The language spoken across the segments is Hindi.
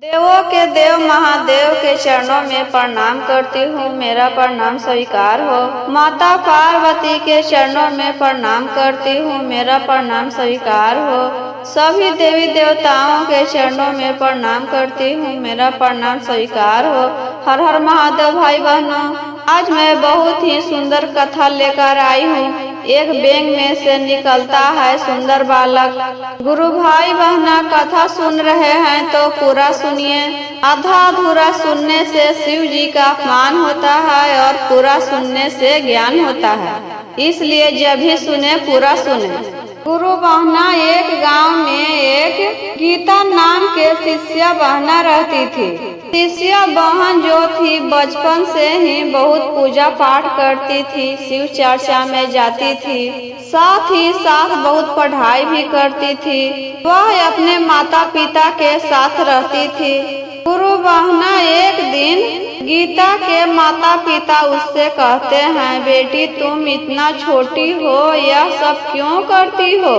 देवों के देव महादेव के चरणों में प्रणाम करती हूँ, मेरा प्रणाम स्वीकार हो। माता पार्वती के चरणों में प्रणाम करती हूँ, मेरा प्रणाम स्वीकार हो। सभी देवी देवताओं के चरणों में प्रणाम करती हूँ, मेरा प्रणाम स्वीकार हो। हर हर महादेव भाई बहनों, आज मैं बहुत ही सुंदर कथा लेकर आई हूँ। एक बैंग में से निकलता है सुंदर बालक। गुरु भाई बहना कथा सुन रहे हैं तो पूरा सुनिए। आधा अधूरा सुनने से शिव जी का अपमान होता है और पूरा सुनने से ज्ञान होता है, इसलिए जब भी सुने पूरा सुने। गुरु बहना, एक गांव में एक गीता नाम के शिष्या बहना रहती थी। शिष्या बहन जो थी बचपन से ही बहुत पूजा पाठ करती थी, शिव चर्चा में जाती थी, साथ ही साथ बहुत पढ़ाई भी करती थी। वह अपने माता पिता के साथ रहती थी। गुरु बहना, एक दिन गीता के माता पिता उससे कहते हैं, बेटी तुम इतना छोटी हो, यह सब क्यों करती हो?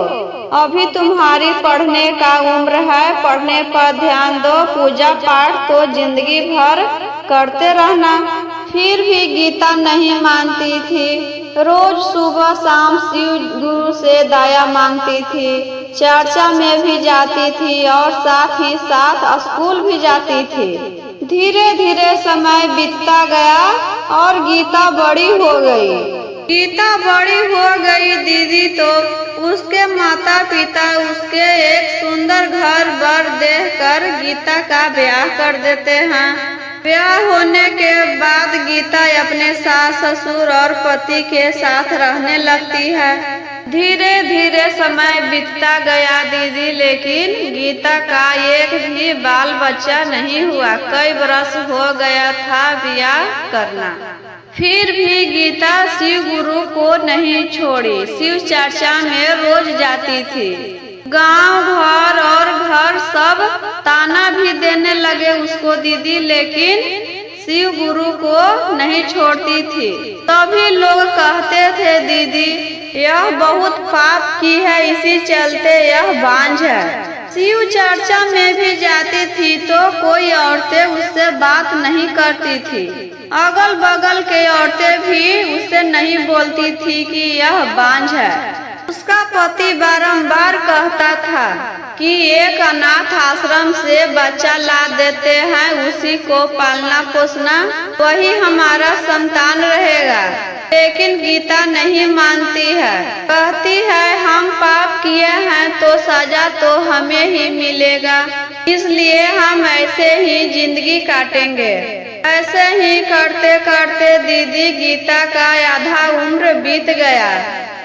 अभी तुम्हारी पढ़ने का उम्र है, पढ़ने पर ध्यान दो, पूजा पाठ तो जिंदगी भर करते रहना। फिर भी गीता नहीं मानती थी। रोज सुबह शाम शिव गुरु से दया मांगती थी, चर्चा में भी जाती थी और साथ ही साथ स्कूल भी जाती थी। धीरे धीरे समय बीतता गया और गीता बड़ी हो गई। गीता बड़ी हो गई दीदी तो उसके माता पिता उसके एक सुंदर घर बर देखकर गीता का ब्याह कर देते हैं। ब्याह होने के बाद गीता अपने सास ससुर और पति के साथ रहने लगती है। धीरे धीरे समय बीतता गया दीदी, लेकिन गीता का एक भी बाल बच्चा नहीं हुआ। कई बरस हो गया था ब्याह करना, फिर भी गीता शिव गुरु को नहीं छोड़ी। शिव चर्चा में रोज जाती थी। गांव घर और घर सब ताना भी देने लगे उसको दीदी, लेकिन शिव गुरु को नहीं छोड़ती थी। सभी लोग कहते थे, दीदी यह बहुत पाप की है, इसी चलते यह बांझ है। शिव चर्चा में भी जाती थी तो कोई औरतें उससे बात नहीं करती थी। अगल बगल के औरतें भी उससे नहीं बोलती थी कि यह बांझ है। उसका पति बारंबार कहता था कि एक अनाथ आश्रम से बच्चा ला देते हैं, उसी को पालना पोसना, वही हमारा संतान रहेगा। लेकिन गीता नहीं मानती है, कहती है हम पाप किए हैं तो सजा तो हमें ही मिलेगा, इसलिए हम ऐसे ही जिंदगी काटेंगे। ऐसे ही करते करते दीदी गीता का आधा उम्र बीत गया।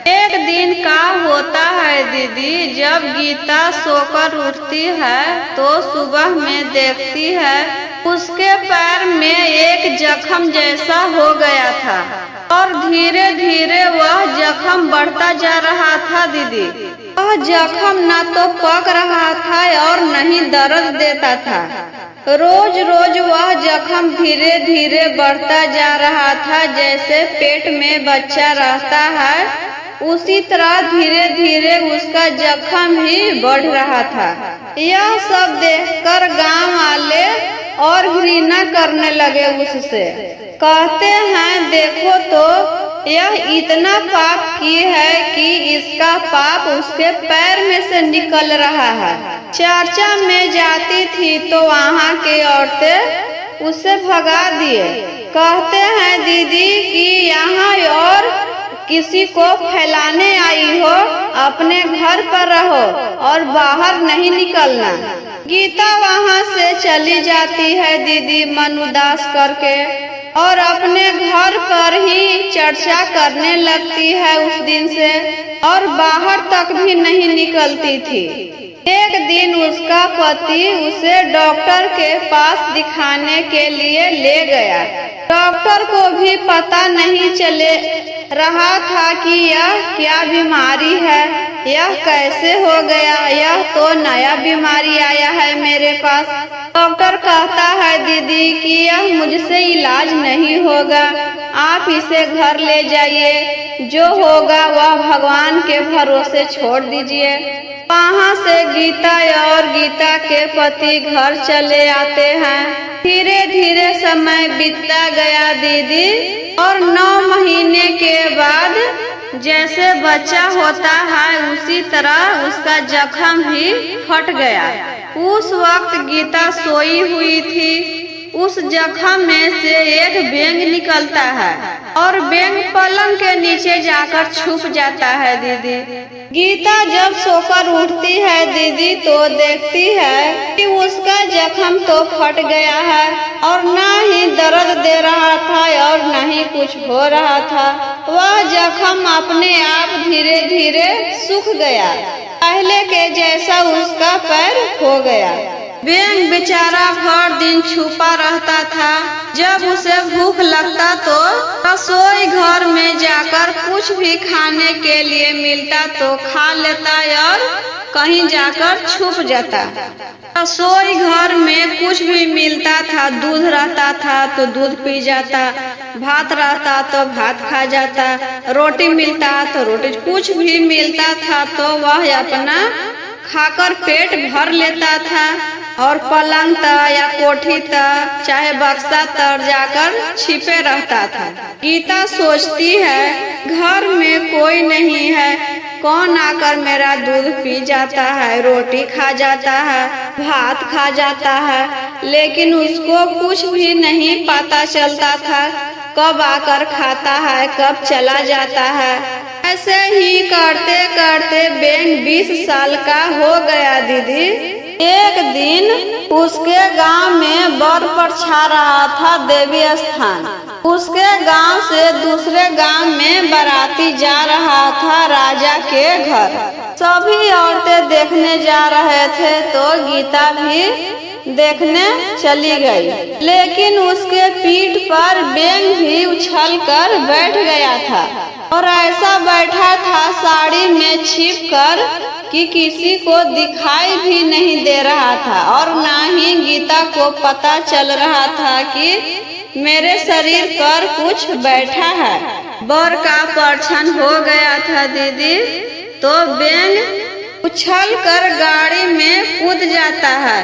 एक दिन का होता है दीदी, जब गीता सोकर उठती है तो सुबह में देखती है उसके पैर में एक जख्म जैसा हो गया था और धीरे धीरे वह जख्म बढ़ता जा रहा था दीदी। वह जख्म न तो पक रहा था और न ही दर्द देता था। रोज रोज वह जख्म धीरे धीरे बढ़ता जा रहा था। जैसे पेट में बच्चा रहता है उसी तरह धीरे धीरे उसका जख्म ही बढ़ रहा था। यह सब देखकर गांव वाले और घृणा करने लगे उससे। कहते हैं, देखो तो यह इतना पाप की है कि इसका पाप उसके पैर में से निकल रहा है। चर्चा में जाती थी तो वहाँ के औरतें उसे भगा दिए। कहते हैं, दीदी कि यहाँ और किसी को फैलाने आई हो, अपने घर पर रहो और बाहर नहीं निकलना। गीता वहाँ से चली जाती है दीदी मन उदास करके और अपने घर पर ही चर्चा करने लगती है उस दिन से, और बाहर तक भी नहीं निकलती थी। एक दिन उसका पति उसे डॉक्टर के पास दिखाने के लिए ले गया। डॉक्टर को भी पता नहीं चले रहा था कि यह क्या बीमारी है, यह कैसे हो गया, यह तो नया बीमारी आया है मेरे पास। डॉक्टर कहता है, दीदी कि यह मुझसे इलाज नहीं होगा, आप इसे घर ले जाइए, जो होगा वह भगवान के भरोसे छोड़ दीजिए। वहाँ से गीता और गीता के पति घर चले आते हैं। धीरे धीरे समय बीतता गया दीदी, और 9 महीने के बाद जैसे बच्चा होता है उसी तरह उसका जख्म भी फट गया। उस वक्त गीता सोई हुई थी। उस जख्म में से एक बेंग निकलता है और बेंग पलंग के नीचे जाकर छुप जाता है दीदी। गीता जब सोकर उठती है दीदी तो देखती है कि उसका जख्म तो फट गया है और ना ही दर्द दे रहा था और ना ही कुछ हो रहा था। वह जख्म अपने आप धीरे धीरे सूख गया, पहले के जैसा उसका पैर हो गया। बेंग बेचारा भर दिन छुपा रहता था। जब उसे भूख लगता तो रसोई घर में जाकर कुछ भी खाने के लिए मिलता तो खा लेता और कहीं जाकर छुप जाता। रसोई घर में कुछ भी मिलता था, दूध रहता था तो दूध पी जाता, भात रहता तो भात खा जाता, रोटी मिलता तो रोटी, कुछ भी मिलता था तो वह अपना खाकर पेट भर लेता था और पलंग तक या कोठी तक चाहे बक्सा तक जाकर छिपे रहता था। गीता सोचती है घर में कोई नहीं है, कौन आकर मेरा दूध पी जाता है, रोटी खा जाता है, भात खा जाता है, लेकिन उसको कुछ भी नहीं पता चलता था कब आकर खाता है, कब चला जाता है। ऐसे ही करते करते बेंग 20 साल का हो गया दीदी। एक दिन उसके गांव में बर छा रहा था देवी स्थान। उसके गांव से दूसरे गांव में बाराती जा रहा था राजा के घर। सभी औरतें देखने जा रहे थे तो गीता भी देखने चली गई, लेकिन उसके पीठ पर बेंग भी उछल कर बैठ गया था और ऐसा बैठा था साड़ी में छिप कर कि किसी को दिखाई भी नहीं दे रहा था और ना ही गीता को पता चल रहा था कि मेरे शरीर पर कुछ बैठा है। बर का परछन हो गया था दीदी तो बेंग उछल कर गाड़ी में कूद जाता है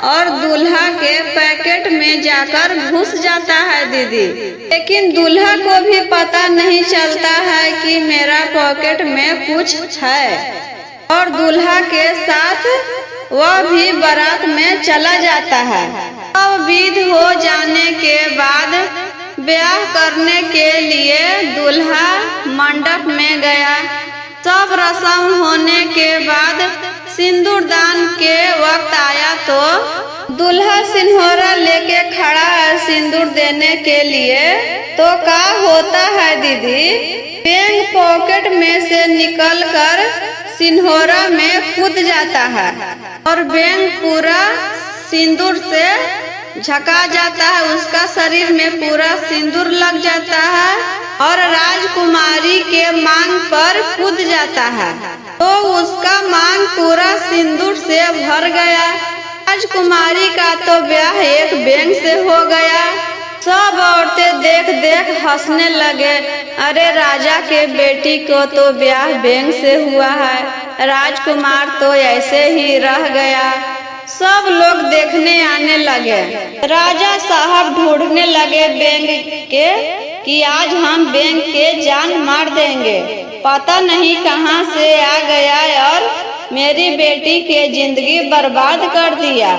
और दूल्हा के पैकेट में जाकर घुस जाता है दीदी। लेकिन दूल्हा को भी पता नहीं चलता है कि मेरा पॉकेट में कुछ है और दूल्हा के साथ वह भी बारात में चला जाता है। अब विध हो जाने के बाद ब्याह करने के लिए दूल्हा मंडप में गया। सब रस्म होने के बाद सिंदूर दान के वक्त आया तो दूल्हा सिंदूरा लेके खड़ा है सिंदूर देने के लिए। तो क्या होता है दीदी, बेंग पॉकेट में से निकलकर सिंदूरा में कूद जाता है और बेंग पूरा सिंदूर से झका जाता है, उसका शरीर में पूरा सिंदूर लग जाता है और राजकुमारी के मांग पर कूद जाता है तो उसका मांग पूरा सिंदूर से भर गया। राजकुमारी का तो ब्याह एक बेंग से हो गया। सब औरतें देख देख हंसने लगे, अरे राजा के बेटी को तो ब्याह बेंग से हुआ है, राजकुमार तो ऐसे ही रह गया। सब लोग देखने आने लगे। राजा साहब ढूंढने लगे बेंग के कि आज हम बेंग के जान मार देंगे, पता नहीं कहां से आ गया और मेरी बेटी के जिंदगी बर्बाद कर दिया।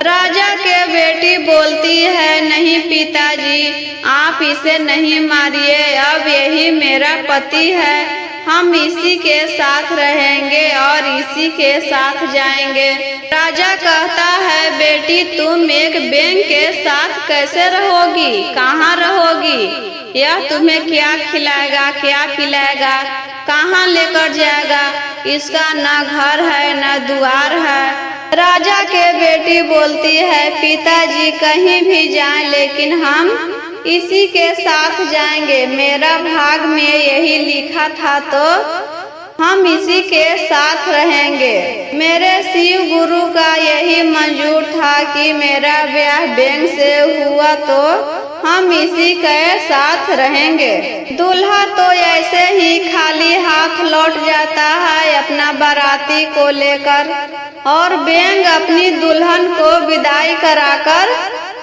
राजा के बेटी बोलती है, नहीं पिताजी आप इसे नहीं मारिए, अब यही मेरा पति है, हम इसी के साथ रहेंगे और इसी के साथ जाएंगे। राजा कहता है, बेटी तुम एक बेंग के साथ कैसे रहोगी, कहाँ रहोगी, यह तुम्हें क्या खिलाएगा क्या पिलाएगा, कहाँ लेकर जाएगा, इसका ना घर है ना द्वार है। राजा के बेटी बोलती है, पिताजी कहीं भी जाएं लेकिन हम इसी के साथ जाएंगे, मेरा भाग में यही लिखा था तो हम इसी के साथ रहेंगे। मेरे शिव गुरु का यही मंजूर था कि मेरा ब्याह बेंग से हुआ तो हम इसी के साथ रहेंगे। दूल्हा तो ऐसे ही खाली हाथ लौट जाता है अपना बाराती को लेकर, और बेंग अपनी दुल्हन को विदाई कराकर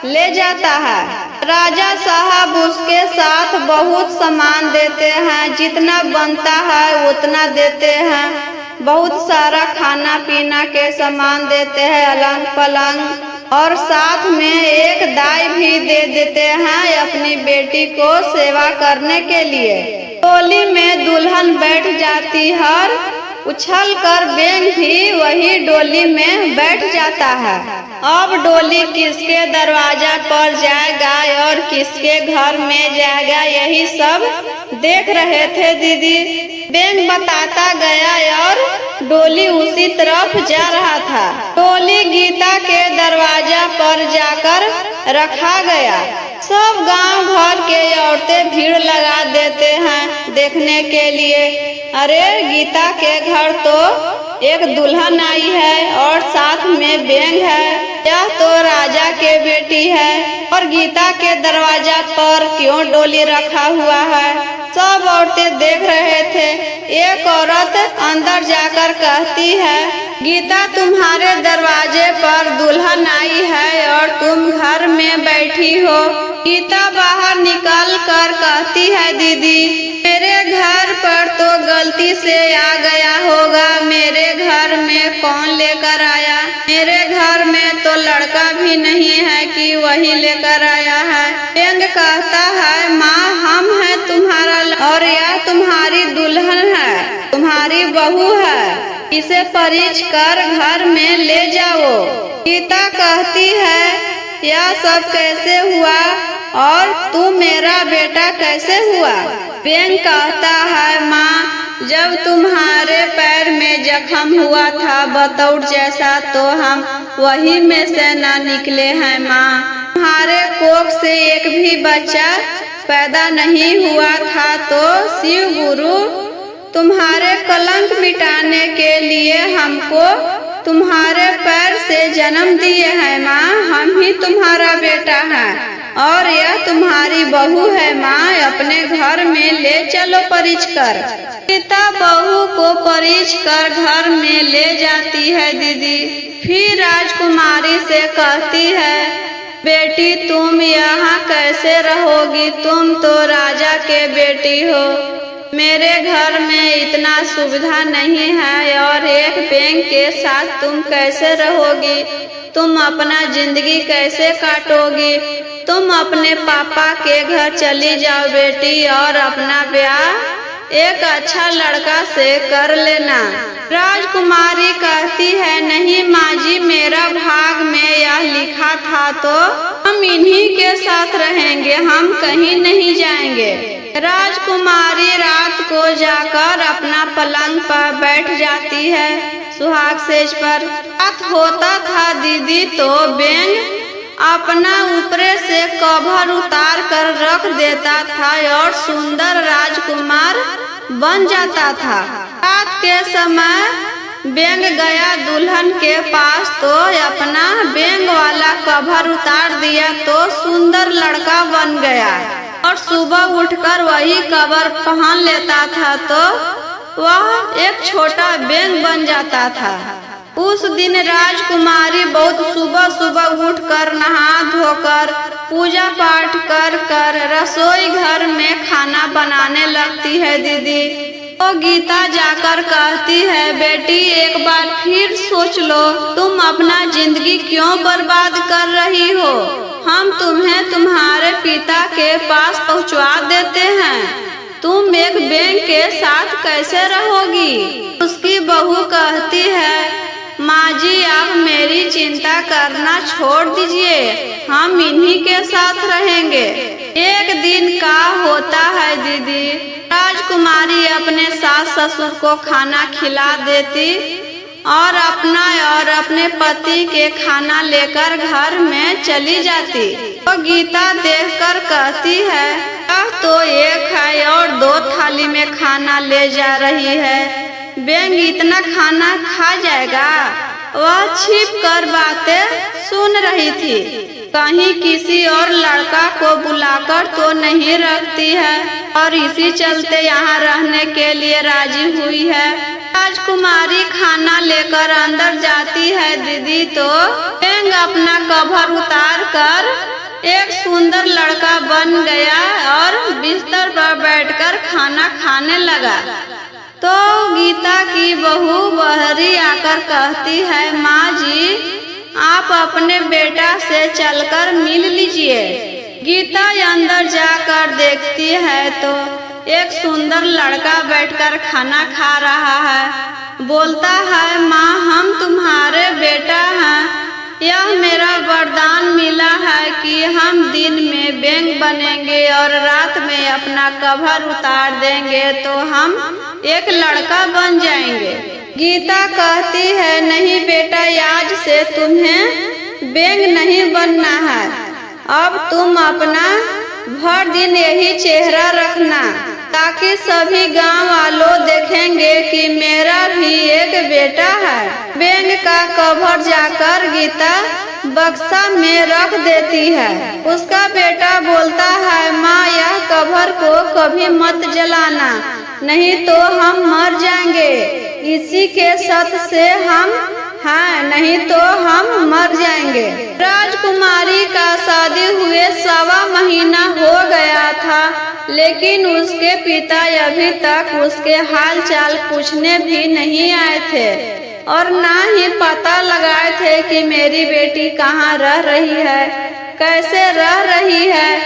ले जाता है। राजा साहब उसके साथ बहुत सामान देते हैं, जितना बनता है उतना देते हैं। बहुत सारा खाना पीना के सामान देते हैं, अलंग पलंग, और साथ में एक दाई भी दे देते हैं अपनी बेटी को सेवा करने के लिए। डोली में दुल्हन बैठ जाती है, उछल कर बेंग भी वही डोली में बैठ जाता है। अब डोली किसके दरवाजा पर जाएगा और किसके घर में जाएगा, यही सब देख रहे थे दीदी। बेंग बताता गया और डोली उसी तरफ जा रहा था। डोली गीता के दरवाजा पर जाकर रखा गया। सब गांव भर के औरतें भीड़ लगा देते हैं देखने के लिए। अरे गीता के घर तो एक दुल्हन आई है और साथ में बेंग है, यह तो राजा के बेटी है, और गीता के दरवाजा पर क्यों डोली रखा हुआ है। सब औरतें देख रहे थे। एक औरत अंदर जाकर कहती है, गीता तुम्हारे दरवाजे पर दुल्हन आई है और तुम घर में बैठी हो। गीता बाहर निकल कर कहती है, दीदी मेरे घर पर तो गलती से आ गया होगा, मेरे घर में कौन लेकर आया? मेरे घर में तो लड़का भी नहीं है कि वही लेकर आया है। बेंग कहता है, माँ हम हैं तुम्हारा, और यह तुम्हारी दुल्हन है, तुम्हारी बहू है, इसे परिच कर घर में ले जाओ। गीता कहती है, यह सब कैसे हुआ और तू मेरा बेटा कैसे हुआ? बेंग कहता है, माँ जब तुम्हारे पैर में जख्म हुआ था बतौर जैसा, तो हम वही में से न निकले हैं माँ। तुम्हारे कोख से एक भी बच्चा पैदा नहीं हुआ था, तो शिव गुरु तुम्हारे कलंक मिटाने के लिए हमको तुम्हारे पैर से जन्म दिए हैं माँ। हम ही तुम्हारा बेटा है और यह तुम्हारी बहू है माँ, अपने घर में ले चलो परिच कर। गीता बहू को परिच कर घर में ले जाती है दीदी। फिर राजकुमारी से कहती है, बेटी तुम यहाँ कैसे रहोगी? तुम तो राजा के बेटी हो, मेरे घर में इतना सुविधा नहीं है, और एक बेंग के साथ तुम कैसे रहोगी? तुम अपना जिंदगी कैसे काटोगी? तुम अपने पापा के घर चली जाओ बेटी, और अपना ब्याह एक अच्छा लड़का से कर लेना। राजकुमारी कहती है, नहीं माँ जी, मेरा भाग में यह लिखा था तो हम इन्हीं के साथ रहेंगे, हम कहीं नहीं जाएंगे। राजकुमारी रात को जाकर अपना पलंग पर बैठ जाती है, सुहाग सेज पर। रात होता था दीदी तो बेंग अपना ऊपरे से कवर उतार कर रख देता था और सुंदर राजकुमार बन जाता था। रात के समय बेंग गया दुल्हन के पास तो अपना बेंग वाला कवर उतार दिया तो सुंदर लड़का बन गया, और सुबह उठकर वही कवर पहन लेता था तो वह एक छोटा बेंग बन जाता था। उस दिन राजकुमारी बहुत सुबह सुबह उठकर नहा धोकर पूजा पाठ कर रसोई घर में खाना बनाने लगती है दीदी। तो गीता जाकर कहती है, बेटी एक बार फिर सोच लो, तुम अपना जिंदगी क्यों बर्बाद कर रही हो? हम तुम्हें तुम्हारे पिता के पास पहुंचवा देते हैं, तुम एक बेंग के साथ कैसे रहोगी? उसकी बहू कहती है, माँ जी आप मेरी चिंता करना छोड़ दीजिए, हम इन्हीं के साथ रहेंगे। एक दिन का होता है दीदी, राजकुमारी अपने सास ससुर को खाना खिला देती और अपना और अपने पति के खाना लेकर घर में चली जाती। तो गीता देखकर कहती है, तो एक है और 2 थाली में खाना ले जा रही है, बेंग इतना खाना खा जाएगा? वह छिप कर बातें सुन रही थी। कहीं किसी और लड़का को बुलाकर तो नहीं रखती है और इसी चलते यहाँ रहने के लिए राजी हुई है। राजकुमारी खाना लेकर अंदर जाती है दीदी तो बैंग अपना कवर उतार कर एक सुंदर लड़का बन गया और बिस्तर पर बैठकर खाना खाने लगा। तो गीता की बहू बहरी आकर कहती है, माँ जी आप अपने बेटा से चलकर मिल लीजिए। गीता अंदर जाकर देखती है तो एक सुंदर लड़का बैठकर खाना खा रहा है। बोलता है, माँ हम तुम्हारे बेटा हैं। यह मेरा वरदान मिला है कि हम दिन में बैंग बनेंगे और रात में अपना कवर उतार देंगे तो हम एक लड़का बन जाएंगे। गीता कहती है, नहीं बेटा आज से तुम्हें बैंग नहीं बनना है। अब तुम अपना भर दिन यही चेहरा रखना ताकि सभी गांव वालों देखेंगे कि मेरा भी एक बेटा है। बैंग का कवर जाकर गीता बक्सा में रख देती है। उसका बेटा बोलता है, माँ यह कवर को कभी मत जलाना नहीं तो हम मर जाएंगे। इसी के सत से हम हाँ नहीं तो हम मर जाएंगे। राजकुमारी का शादी हुए 1.25 महीना हो गया था लेकिन उसके पिता अभी तक उसके हाल चाल पूछने भी नहीं आए थे और ना ही पता लगाए थे कि मेरी बेटी कहाँ रह रही है, कैसे रह रही है,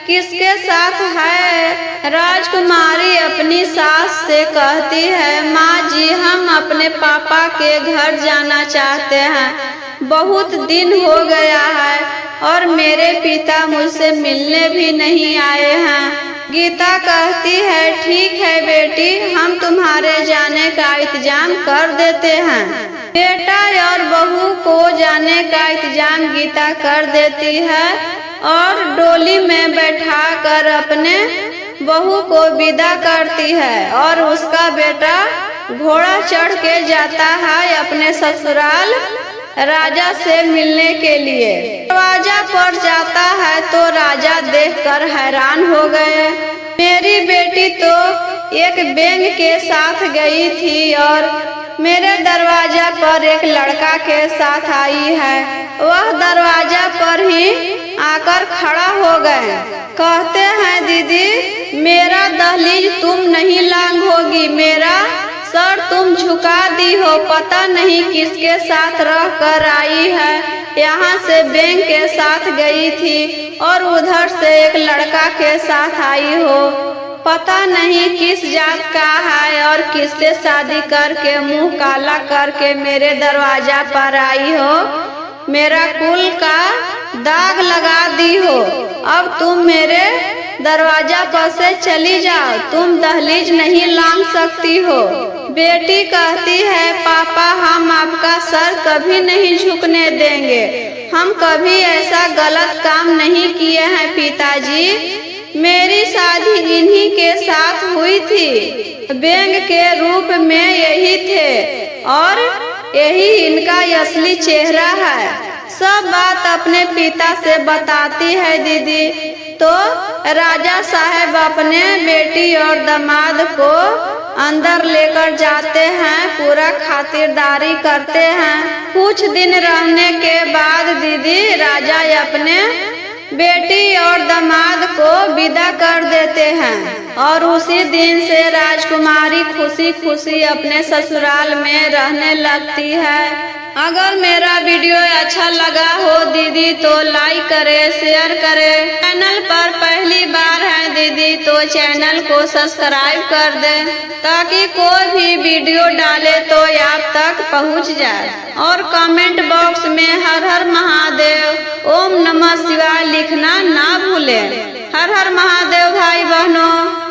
किसके साथ है। राजकुमारी अपनी सास से कहती है, माँ जी हम अपने पापा के घर जाना चाहते हैं। बहुत दिन हो गया है और मेरे पिता मुझसे मिलने भी नहीं आए हैं। गीता कहती है, ठीक है बेटी हम तुम्हारे जाने का इंतजाम कर देते हैं। बेटा और बहू को जाने का इंतजाम गीता कर देती है और डोली में बैठाकर अपने बहू को विदा करती है और उसका बेटा घोड़ा चढ़ के जाता है अपने ससुराल राजा से मिलने के लिए। दरवाजा पर जाता है तो राजा देखकर हैरान हो गए। मेरी बेटी तो एक बैंग के साथ गई थी और मेरे दरवाजा पर एक लड़का के साथ आई है। वह दरवाजा पर ही आकर खड़ा हो गए। कहते हैं, दीदी मेरा दहलीज तुम नहीं लांघोगी, मेरा सर तुम झुका दी हो। पता नहीं किसके साथ रह कर आई है। यहाँ से बैंग के साथ गई थी और उधर से एक लड़का के साथ आई हो। पता नहीं किस जात का है और किससे शादी करके मुंह काला करके मेरे दरवाजा पर आई हो। मेरा कुल का दाग लगा दी हो। अब तुम मेरे दरवाजा पर से चली जाओ, तुम दहलीज नहीं लांघ सकती हो। बेटी कहती है, पापा हम आपका सर कभी नहीं झुकने देंगे। हम कभी ऐसा गलत काम नहीं किए हैं पिताजी। मेरी शादी इन्हीं के साथ हुई थी। बैंग के रूप में यही थे और यही इनका असली चेहरा है। सब बात अपने पिता से बताती है दीदी। तो राजा साहब अपने बेटी और दामाद को अंदर लेकर जाते हैं, पूरा खातिरदारी करते हैं। कुछ दिन रहने के बाद दीदी राजा अपने बेटी और दामाद को विदा कर देते हैं और उसी दिन से राजकुमारी खुशी खुशी अपने ससुराल में रहने लगती है। अगर मेरा वीडियो अच्छा लगा हो दीदी तो लाइक करे, शेयर करे। चैनल पर पहली बार है दीदी तो चैनल को सब्सक्राइब कर दे ताकि कोई भी वीडियो डाले तो आप तक पहुंच जाए। और कमेंट बॉक्स में हर हर महादेव, ओम नमः शिवाय लिखना ना भूलें। हर हर महादेव भाई बहनों।